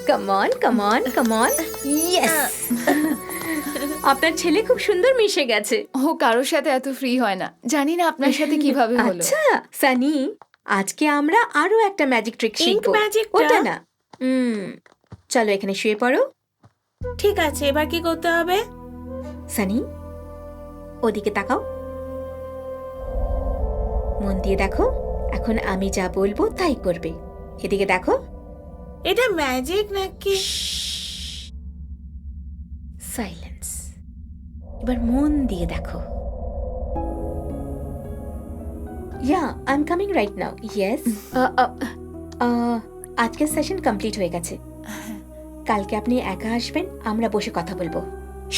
Come on come on come on, yes. আপনার ছেলে খুব সুন্দর মিশে গেছে। ও কারোর সাথে এত ফ্রি হয় না, জানি না আপনার সাথে কিভাবে হলো। আচ্ছা সানি, আজকে আমরা আরো একটা ম্যাজিক ট্রিক Ink শিখবো। magic-টা? ওটা না, চলো এখানে শুয়ে পড়ো। ঠিক আছে, এবার কি করতে হবে? সানি, ওদিকে তাকাও, মন দিয়ে দেখো। এখন আমি যা বলবো তাই করবে। এদিকে দেখো। এটা ম্যাজিক নাকি? সাইলেন্স। এবার মন দিয়ে দেখো। Yeah, I am coming right now. Yes. আজকের সেশন কমপ্লিট হয়ে গেছে। কালকে আপনি একা আসবেন, আমরা বসে কথা বলবো।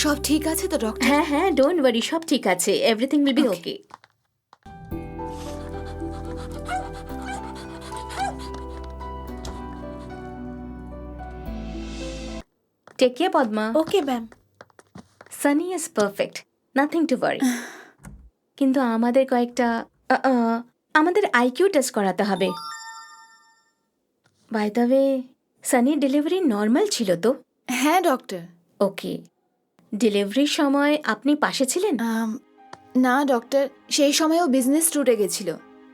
সব ঠিক আছে তো ডক্টর? হ্যাঁ হ্যাঁ, ডোন্ট ওয়ারি, সব ঠিক আছে। Everything will be okay. Take care Padma. Okay ma'am. Sunny is perfect, nothing to worry. কিন্তু আমাদের কয়েকটা আমাদের আইকিউ টেস্ট করাতে হবে। বাই দ্য ওয়ে, সানির ডেলিভারি নর্মাল ছিল তো? হ্যাঁ ডক্টর। ওকে। ডেলিভারির সময় আপনি পাশে ছিলেন? না ডক্টর, সেই সময়ও বিজনেস ট্যুরে গেছিল,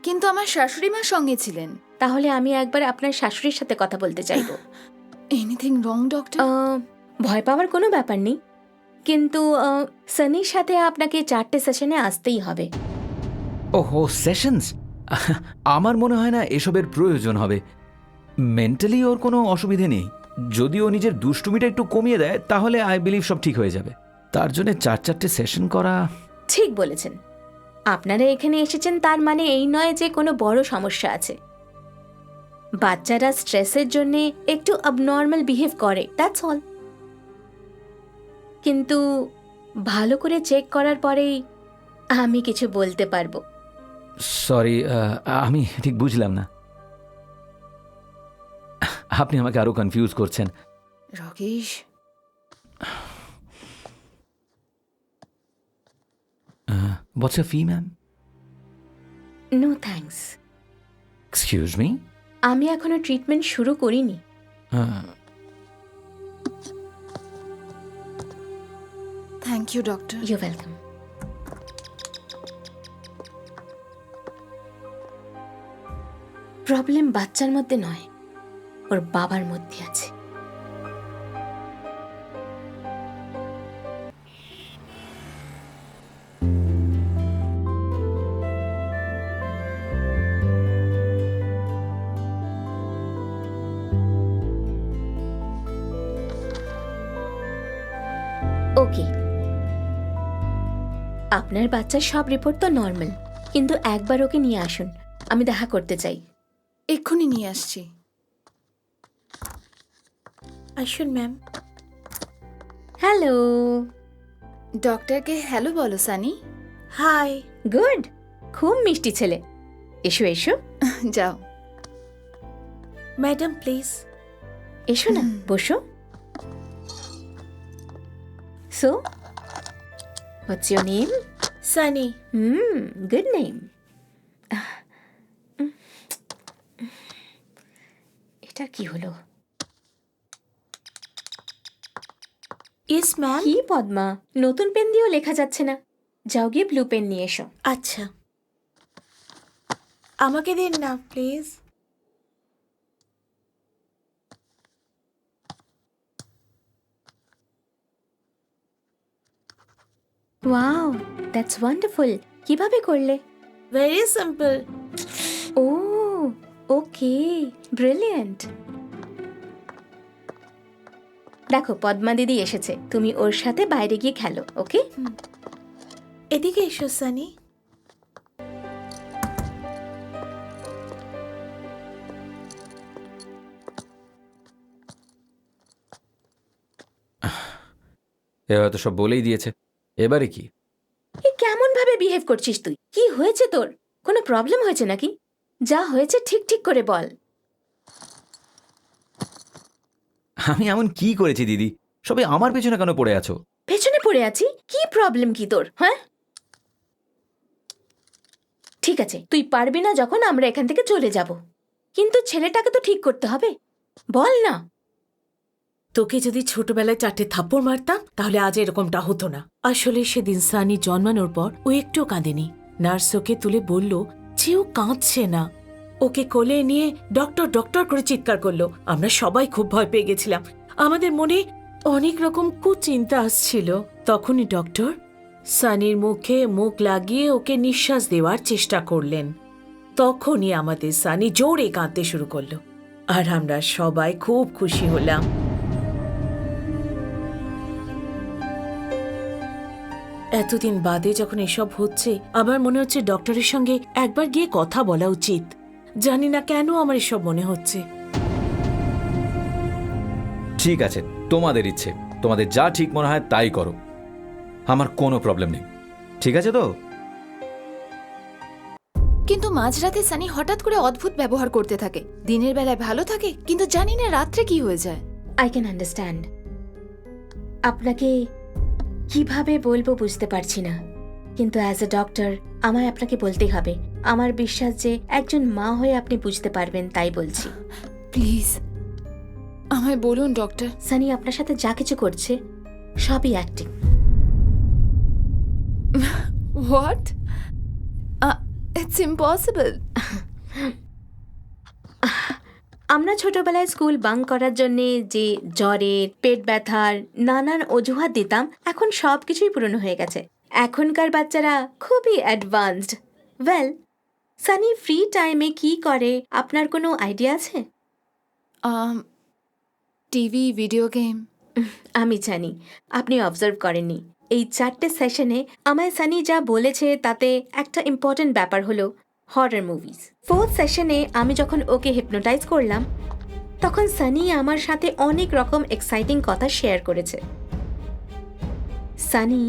কিন্তু আমার শাশুড়ি মা সঙ্গে ছিলেন। তাহলে আমি একবার আপনার শাশুড়ির সাথে কথা বলতে চাইবো। Anything wrong doctor? ভয় পাওয়ার কোনো ব্যাপার নেই, কিন্তু সানির সাথে আপনাকে 4টে সেশনে আসতেই হবে। ওহো, সেশনস? আমার মনে হয় না এসবের প্রয়োজন হবে। মেন্টালি ওর কোনো অসুবিধে নেই। যদি ও নিজের দুষ্টুমিটা একটু কমিয়ে দেয় তাহলে আই বিলিভ সব ঠিক হয়ে যাবে। তার জন্য 4-4টে সেশন করা। ঠিক বলেছেন। আপনারা এখানে এসেছেন তার মানে এই নয় যে কোনো বড় সমস্যা আছে। বাচ্চারা স্ট্রেসের জন্য একটু অবনর্মাল বিহেভ করে, দ্যাটস অল। কিন্তু ভালো করে চেক করার পরেই আমি কিছু বলতে পারবো। সরি, আমি ঠিক বুঝলাম না। আপনি আমাকে আরো কনফিউজ করছেন। Rakesh, what's a fee ma'am? No thanks. Excuse me? আমি এখনো ট্রিটমেন্ট শুরু করিনি। Thank you doctor. You welcome. Problem বাচ্চার মধ্যে নয়, ওর বাবার মধ্যে আছে। ওকে, আপনার বাচ্চার সব রিপোর্ট তো নর্মাল, কিন্তু একবার ওকে নিয়ে আসুন, আমি দেখা করতে চাই। এক্ষুনি নিয়ে আসছি। আসুন ম্যাম। হ্যালো। ডক্টরকে হ্যালো বলো সানি। হাই। গুড, খুব মিষ্টি ছেলে। এসো এসো যাও। Madam please. এসো না, বসো। So what's your name? Sunny. Good name. এটা কি হলো? Yes ma'am. কি পদ্মা, নতুন পেন দিয়েও লেখা যাচ্ছে না। যাও গিয়ে ব্লু পেন নিয়ে এসো। আচ্ছা, আমাকে দিন না প্লিজ। Wow, that's wonderful. কিভাবে করলে? Very simple. Oh okay, brilliant. দেখো পদ্মা দিদি এসেছে, তুমি ওর সাথে বাইরে গিয়ে খেলো, ওকে? এদিকে এসো সানি। এ হয়তো সব বলেই দিয়েছে, এবারে কি? এ কেমন ভাবে বিহেভ করছিস তুই? কি হয়েছে তোর? কোনো প্রবলেম হয়েছে নাকি? যা হয়েছে ঠিক ঠিক করে বল। আমি এমন কি করেছি দিদি? সবাই আমার পেছনে কেন পড়ে আছো? পেছনে পড়ে আছি? কি প্রবলেম কি তোর, হ্যাঁ? ঠিক আছে, তুই পারবি না যখন আমরা এখান থেকে চলে যাব, কিন্তু ছেলেটাকে তো ঠিক করতে হবে। বল না। তোকে যদি ছোটবেলায় 4টে থাপ্পড় মারতাম তাহলে আজ এরকমটা হতো না। আসলে সেদিন সানি জন্মানোর পর ও একটুও কাঁদেনি। নার্স ওকে তুলে বলল যে ও কাঁদছে না। ওকে কোলে নিয়ে ডক্টর ডক্টর করে চিৎকার করলো। আমরা সবাই খুব ভয় পেয়ে গেছিলাম। আমাদের মনে অনেক রকম কুচিন্তা আসছিল। তখনই ডক্টর সানির মুখে মুখ লাগিয়ে ওকে নিঃশ্বাস দেওয়ার চেষ্টা করলেন। তখনই আমাদের সানি জোরে কাঁদতে শুরু করলো, আর আমরা সবাই খুব খুশি হলাম। এতদিন বাদে যখন এসব হচ্ছে, আমার মনে হচ্ছে ডক্টরের সঙ্গে একবার গিয়ে কথা বলা উচিত। জানি না কেন আমার এসব মনে হচ্ছে। ঠিক আছে, তোমাদের ইচ্ছে, তোমাদের যা ঠিক মনে হয় তাই করো, আমার কোনো প্রবলেম নেই। ঠিক আছে তো? কিন্তু মাঝরাতে সানি হঠাৎ করে অদ্ভুত ব্যবহার করতে থাকে। দিনের বেলায় ভালো থাকে, কিন্তু জানি না রাত্রে কি হয়ে যায়। I can understand. আপনাকে কিভাবে বলবো বুঝতে পারছি না, কিন্তু অ্যাজ এ ডক্টর আমায় আপনাকে বলতেই হবে। আমার বিশ্বাস যে একজন মা হয়ে আপনি বুঝতে পারবেন, তাই বলছি। প্লিজ আমায় বলুন ডক্টর। সানি আপনার সাথে যা কিছু করছে সবই অ্যাক্টিং। হোয়াট? It's impossible. আমরা ছোটবেলায় স্কুল বাঙ্ক করার জন্য যে জ্বরের, পেট ব্যথার নানান অজুহাত দিতাম, এখন সব কিছুই পুরনো হয়ে গেছে। এখনকার বাচ্চারা খুবই অ্যাডভান্সড। ওয়েল, সানি ফ্রি টাইমে কি করে আপনার কোনো আইডিয়া আছে? TV, video game. আমি জানি আপনি অবজার্ভ করেননি। এই 4টে সেশনে আমায় সানি যা বলেছে তাতে একটা ইম্পর্টেন্ট ব্যাপার হলো হরর মুভিজ। 4th সেশনে আমি যখন ওকে হিপনোটাইজ করলাম, তখন সানি আমার সাথে অনেক রকম এক্সাইটিং কথা শেয়ার করেছে। সানি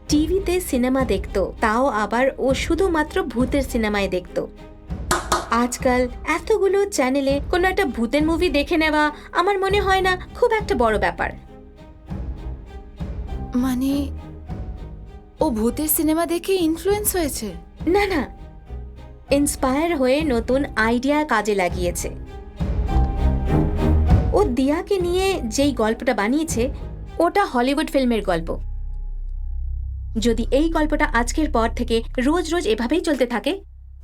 টিভিতে সিনেমা দেখতো, তাও আবার ও শুধুমাত্র ভূতের সিনেমায় দেখতো। আজকাল এতগুলো চ্যানেলে কোনো একটা ভূতের মুভি দেখে নেওয়া আমার মনে হয় না খুব একটা বড় ব্যাপার। মানে ও ভূতের সিনেমা দেখে ইনফ্লুয়েন্স হয়েছে? না না, ইন্সপায়ার হয়ে নতুন আইডিয়া কাজে লাগিয়েছে। ও দিয়াকে নিয়ে যেই গল্পটা বানিয়েছে ওটা হলিউড ফিল্মের গল্প। যদি এই গল্পটা আজকের পর থেকে রোজ রোজ এভাবেই চলতে থাকে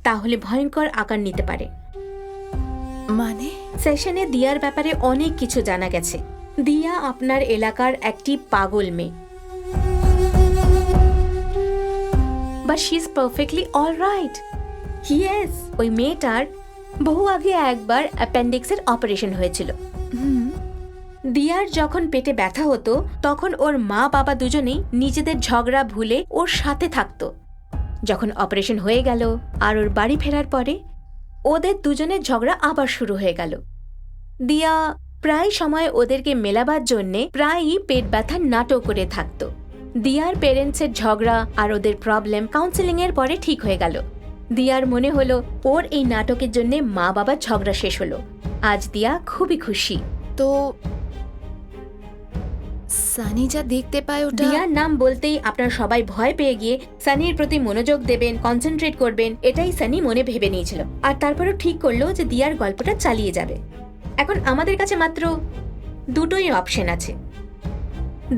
তাহলে ভয়ঙ্কর আকার নিতে পারে। মানে সেশনে দিয়ার ব্যাপারে অনেক কিছু জানা গেছে। দিয়া আপনার এলাকার একটি পাগল মেয়ে, but she is perfectly alright. Yes, ওই মেয়েটার বহু আগে একবার অ্যাপেন্ডিক্সের অপারেশন হয়েছিল। দিয়ার যখন পেটে ব্যথা হতো তখন ওর মা বাবা দুজনেই নিজেদের ঝগড়া ভুলে ওর সাথে থাকতো। যখন অপারেশন হয়ে গেল আর ওর বাড়ি ফেরার পরে ওদের দুজনের ঝগড়া আবার শুরু হয়ে গেল। দিয়া প্রায় সময় ওদেরকে মেলাবার জন্যে প্রায়ই পেট ব্যথার নাটক করে থাকতো। দিয়ার পেরেন্টসের ঝগড়া আর ওদের প্রবলেম কাউন্সেলিং এর পরে ঠিক হয়ে গেল। দিয়ার মনে হলো ওর এই নাটকের জন্যে মা বাবার ঝগড়া শেষ হলো। আজ দিয়া খুবই খুশি। তো সানি যা দেখতে পায় ওটা? দিয়ার নাম বলতেই আপনারা সবাই ভয় পেয়ে গিয়ে সানির প্রতি মনোযোগ দেবেন, কনসেন্ট্রেট করবেন, এটাই সানি মনে ভেবে নিয়েছিল। আর তারপরও ঠিক করলো যে দিয়ার গল্পটা চালিয়ে যাবে। এখন আমাদের কাছে মাত্র দুটোই অপশন আছে।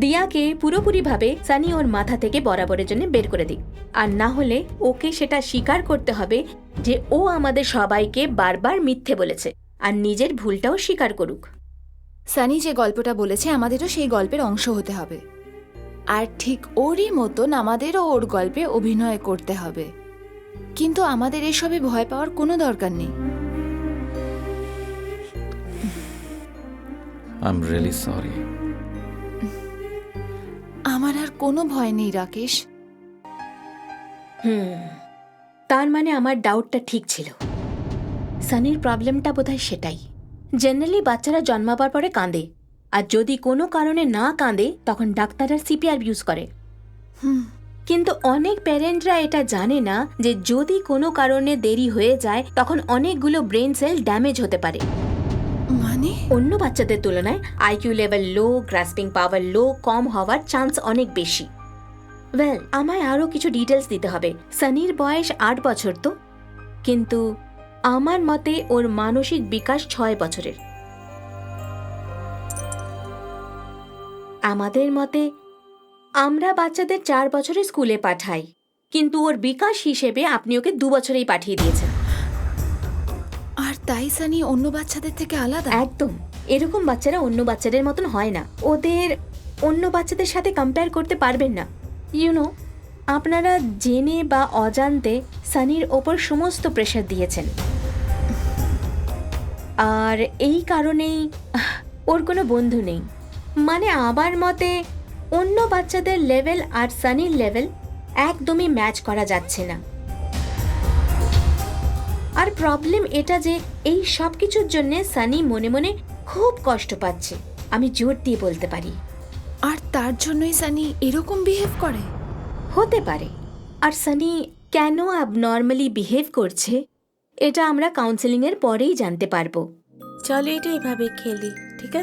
দিয়াকে পুরোপুরিভাবে সানি ওর মাথা থেকে বরাবরের জন্য বের করে দিক, আর না হলে ওকে সেটা স্বীকার করতে হবে যে ও আমাদের সবাইকে বারবার মিথ্যে বলেছে, আর নিজের ভুলটাও স্বীকার করুক। সানি যে গল্পটা বলেছে আমাদেরও সেই গল্পের অংশ হতে হবে, আর ঠিক ওরই মতন আমাদেরও ওর গল্পে অভিনয় করতে হবে। কিন্তু আমাদের এসবে ভয় পাওয়ার কোনো দরকার নেই। I am really sorry. আমার আর কোনো ভয় নেই রাকেশ। তার মানে আমার ডাউটটা ঠিক ছিল। সানির প্রবলেমটা বোধহয় সেটাই। জেনারেলি বাচ্চারা জন্মাবার পরে কাঁদে, আর যদি কোনো কারণে না কাঁদে তখন ডাক্তাররা সিপিআর ইউজ করে। কিন্তু অনেক প্যারেন্টরা এটা জানে না যে যদি কোনো কারণে দেরি হয়ে যায় তখন অনেকগুলো ব্রেন সেল ড্যামেজ হতে পারে। মানে অন্য বাচ্চাদের তুলনায় আইকিউ লেভেল লো, গ্রাসপিং পাওয়ার লো, কম হওয়ার চান্স অনেক বেশি। ওয়েল, আমায় আরও কিছু ডিটেলস দিতে হবে। সানির বয়স 8 বছর তো, কিন্তু আমার মতে ওর মানসিক বিকাশ 6 বছরের। আমাদের মতে আমরা বাচ্চাদের 4 বছরে স্কুলে পাঠাই, কিন্তু ওর বিকাশ হিসেবে আপনি ওকে 2 বছরেই পাঠিয়ে দিয়েছেন। আর তাই সানি অন্য বাচ্চাদের থেকে আলাদা? একদম, এরকম বাচ্চারা অন্য বাচ্চাদের মতন হয় না। ওদের অন্য বাচ্চাদের সাথে কম্পেয়ার করতে পারবেন না। ইউনো, আপনারা জেনে বা অজান্তে সানির ওপর সমস্ত প্রেশার দিয়েছেন, আর এই কারণেই ওর কোনো বন্ধু নেই। মানে আমার মতে অন্য বাচ্চাদের লেভেল আর সানির লেভেল একদমই ম্যাচ করা যাচ্ছে না। আর প্রবলেম এটা যে এই সব কিছুর জন্য সানি মনে মনে খুব কষ্ট পাচ্ছে, আমি জোর দিয়ে বলতে পারি। আর তার জন্যই সানি এরকম বিহেভ করে? হতে পারে। আর সানি কেন অ্যাবনর্মালি বিহেভ করছে এটা আমরা কাউন্সেলিংয়ের পরেই জানতে পারবো। চলো এটা এভাবে খেলি, ঠিক আছে?